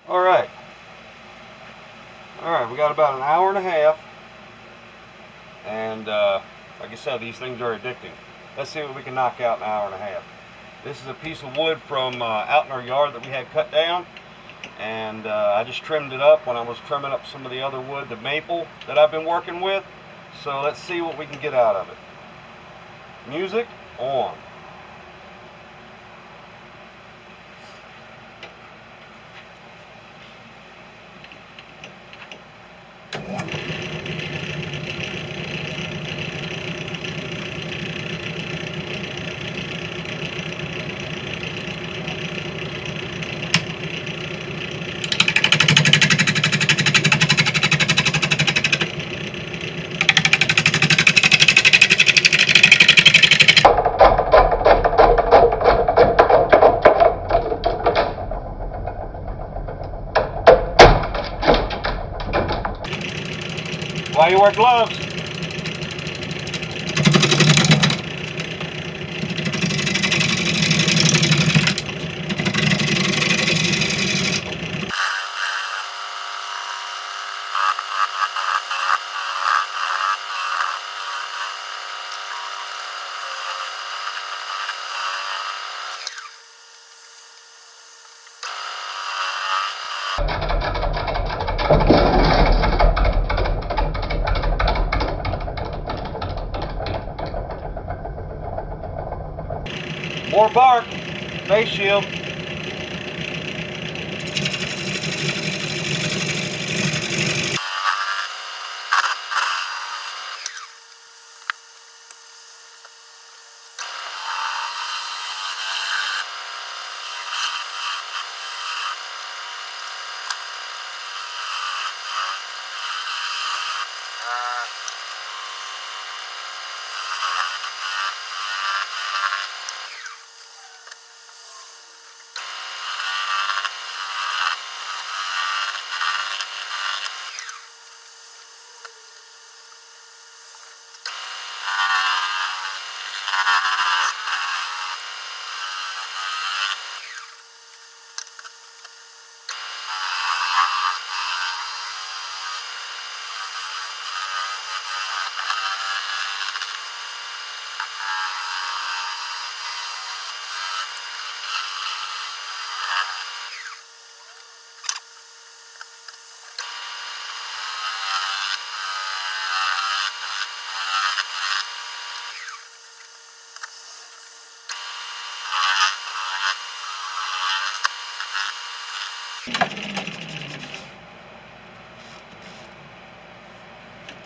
All right. All right. We got about an hour and a half, and like I said, these things are addicting. Let's see what we can knock out in an hour and a half. This is a piece of wood from out in our yard that we had cut down, and I just trimmed it up when I was trimming up some of the other wood, the maple that I've been working with. So let's see what we can get out of it. Music on. Why you wear gloves? More bark. Face shield.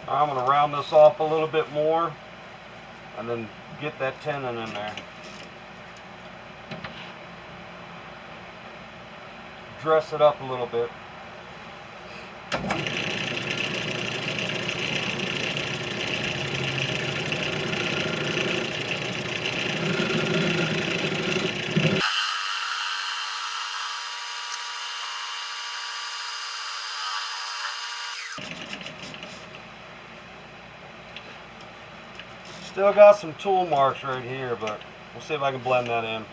I'm going to round this off a little bit more and then get that tenon in there. Dress it up a little bit. Still got some tool marks right here, but we'll see if I can blend that in.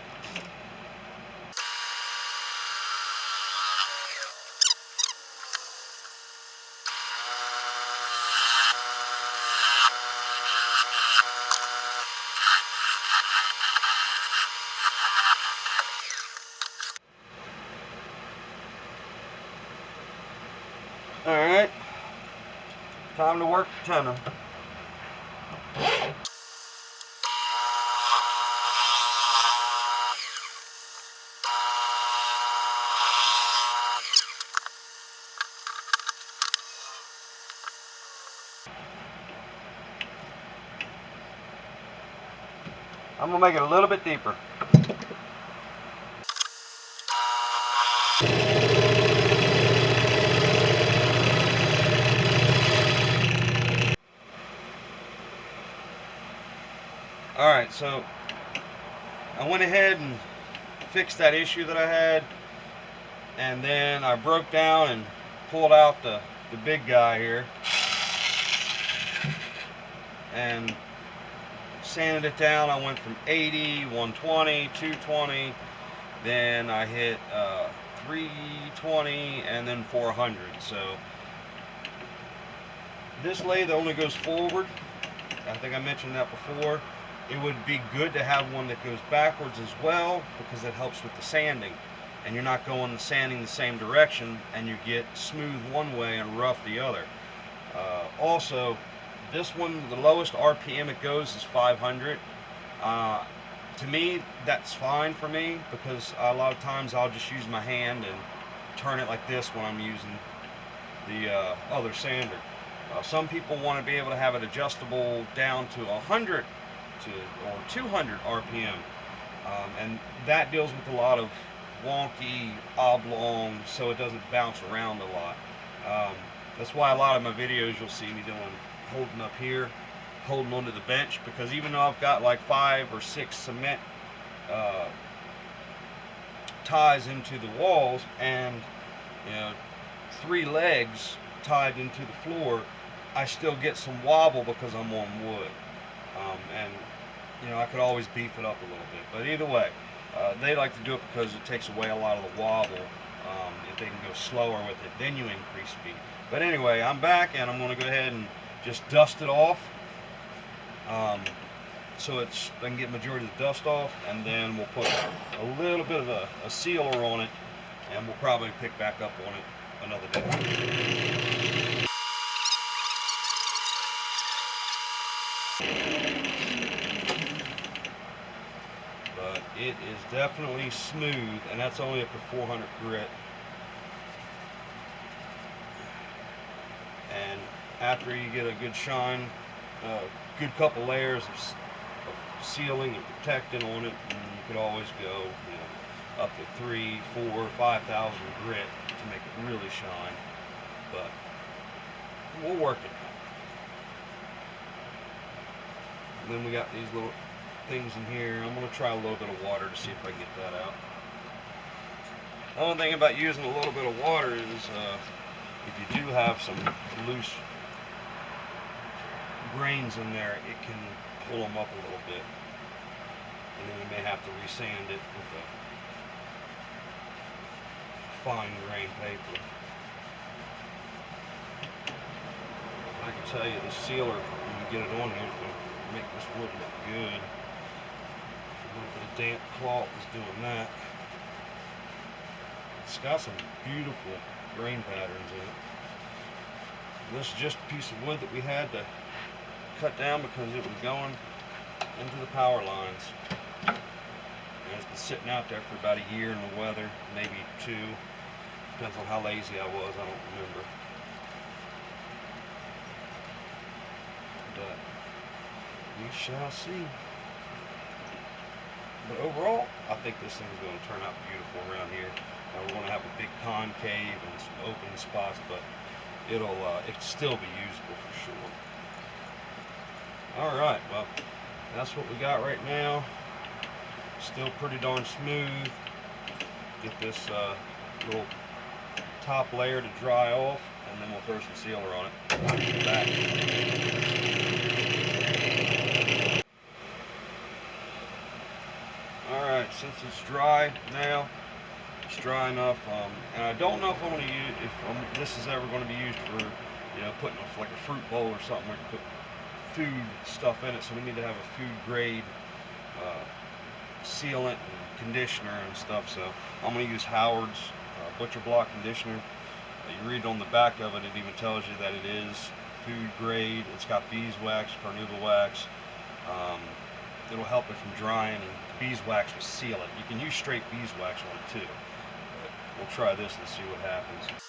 Alright, time to work the tenon. I'm going to make it a little bit deeper. Alright, so I went ahead and fixed that issue that I had, and then I broke down and pulled out the big guy here and sanded it down. I went from 80, 120, 220, then I hit 320, and then 400. So this lathe only goes forward. I think I mentioned that before. It would be good to have one that goes backwards as well, because it helps with the sanding. And you're not going the sanding the same direction, and you get smooth one way and rough the other. Also, this one, the lowest RPM it goes is 500. To me, that's fine for me, because a lot of times I'll just use my hand and turn it like this when I'm using the other sander. Some people want to be able to have it adjustable down to 100 or 200 RPM, and that deals with a lot of wonky, oblong, so it doesn't bounce around a lot. That's why a lot of my videos you'll see me doing holding up here, holding onto the bench, because even though I've got like 5 or 6 cement ties into the walls and 3 legs tied into the floor, I still get some wobble because I'm on wood. And I could always beef it up a little bit, but either way, they like to do it because it takes away a lot of the wobble. If they can go slower with it, then you increase speed. But anyway, I'm back, and I'm going to go ahead and just dust it off, so I can get majority of the dust off, and then we'll put a little bit of a sealer on it, and we'll probably pick back up on it another day. But it is definitely smooth, and that's only up to 400 grit. And after you get a good shine, good couple layers of sealing and protecting on it, and you could always go up to 3, 4, 5,000 grit to make it really shine. But we'll work it. And then we got these little things in here. I'm going to try a little bit of water to see if I can get that out. The only thing about using a little bit of water is if you do have some loose grains in there, it can pull them up a little bit, and then you may have to resand it with a fine grain paper. I can tell you the sealer, when you get it on here, is going to make this wood look good. A little bit of damp cloth is doing that. It's got some beautiful grain patterns in it. This is just a piece of wood that we had to cut down because it was going into the power lines. And it's been sitting out there for about a year in the weather, maybe 2. Depends on how lazy I was, I don't remember. But we shall see. But overall, I think this thing's going to turn out beautiful around here. We're going to have a big concave and some open spots, but it'll still be usable for sure. Alright, well, that's what we got right now. Still pretty darn smooth. Get this little top layer to dry off, and then we'll throw some sealer on it. Back. Alright, since it's dry now, it's dry enough, and I don't know if I'm going to use, this is ever going to be used for, putting like a fruit bowl or something where you put food stuff in it, so we need to have a food grade sealant and conditioner and stuff. So I'm going to use Howard's Butcher Block conditioner. You read on the back of it, it even tells you that it is food grade. It's got beeswax, carnauba wax. It'll help it from drying, and beeswax will seal it. You can use straight beeswax on it too. But we'll try this and see what happens.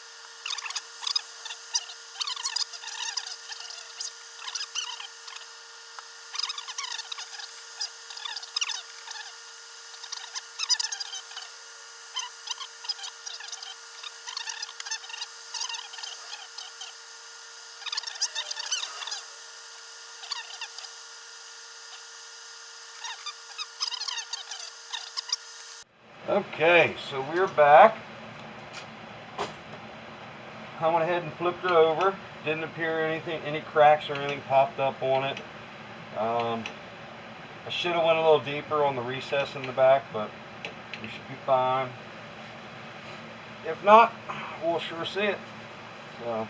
Okay, so we're back. I went ahead and flipped it over. Didn't appear any cracks or anything popped up on it. I should have went a little deeper on the recess in the back, but we should be fine. If not, we'll sure see it. So.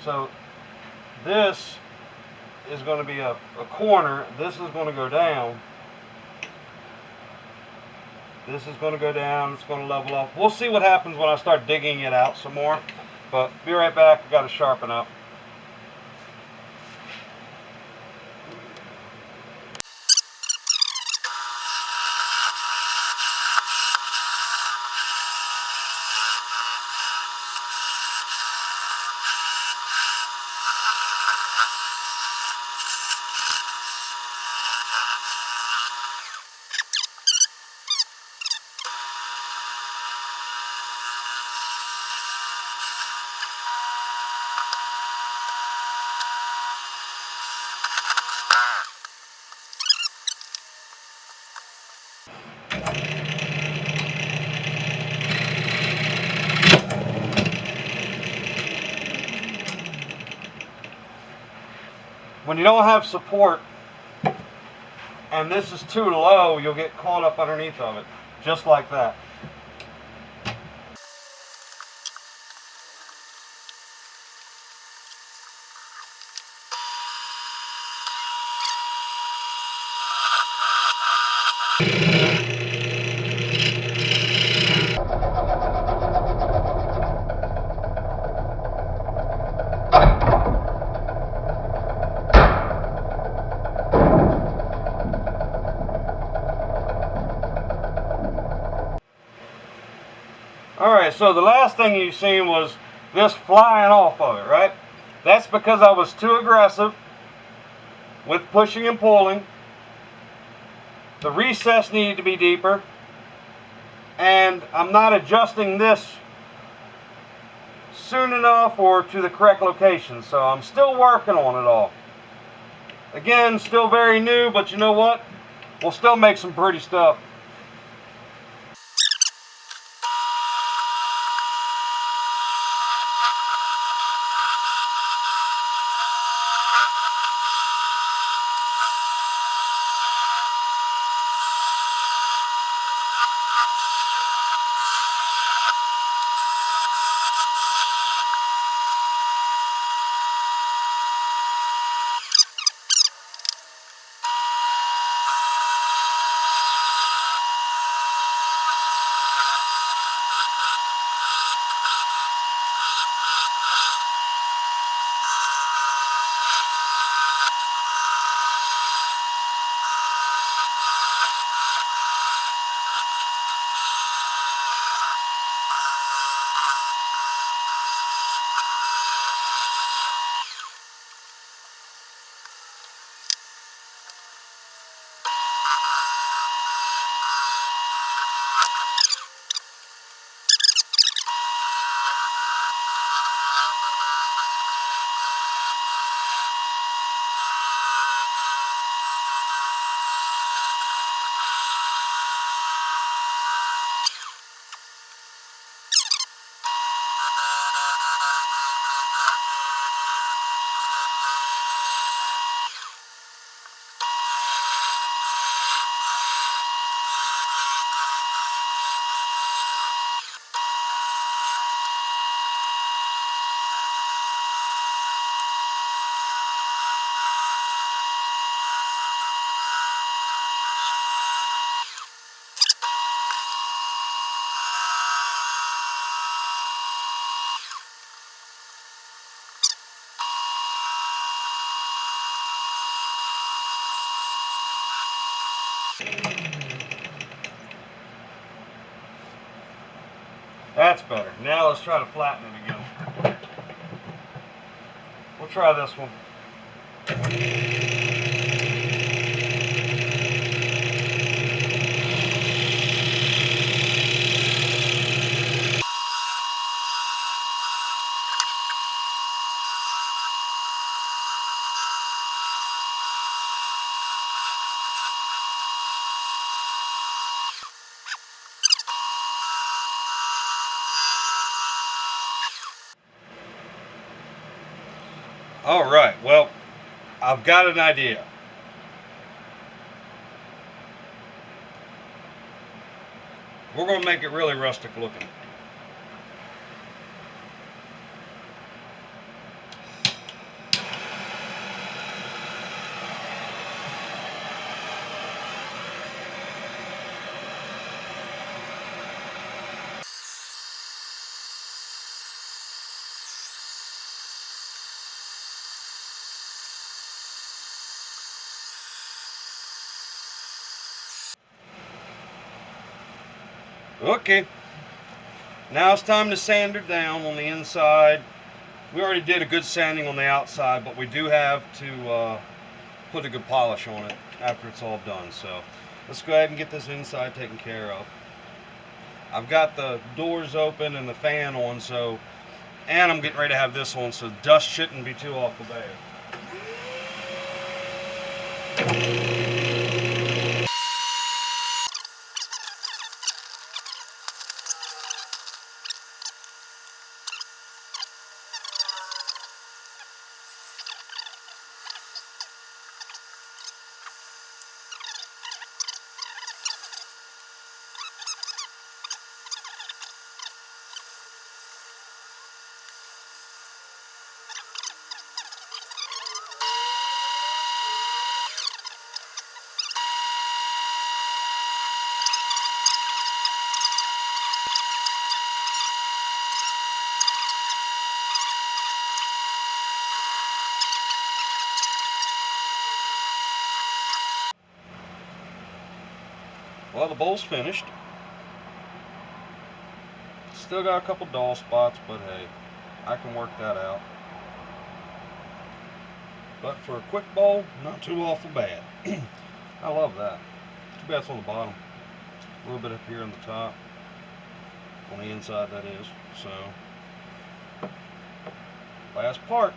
So this is going to be a corner. This is going to go down. This is going to go down. It's going to level off. We'll see what happens when I start digging it out some more. But be right back. I've got to sharpen up. When you don't have support and this is too low, you'll get caught up underneath of it, just like that. Alright, so the last thing you seen was this flying off of it, right? That's because I was too aggressive with pushing and pulling. The recess needed to be deeper. And I'm not adjusting this soon enough or to the correct location. So I'm still working on it all. Again, still very new, but you know what? We'll still make some pretty stuff. That's better. Now let's try to flatten it again. We'll try this one. All right, well, I've got an idea. We're going to make it really rustic looking. Okay, now it's time to sand her down on the inside. We already did a good sanding on the outside, but we do have to put a good polish on it after it's all done. So let's go ahead and get this inside taken care of. I've got the doors open and the fan on, and I'm getting ready to have this on, so dust shouldn't be too awful bad. Well, the bowl's finished. Still got a couple dull spots, but hey, I can work that out. But for a quick bowl, not too awful bad. I love that. Too bad it's on the bottom. A little bit up here on the top. On the inside, that is. So, last part.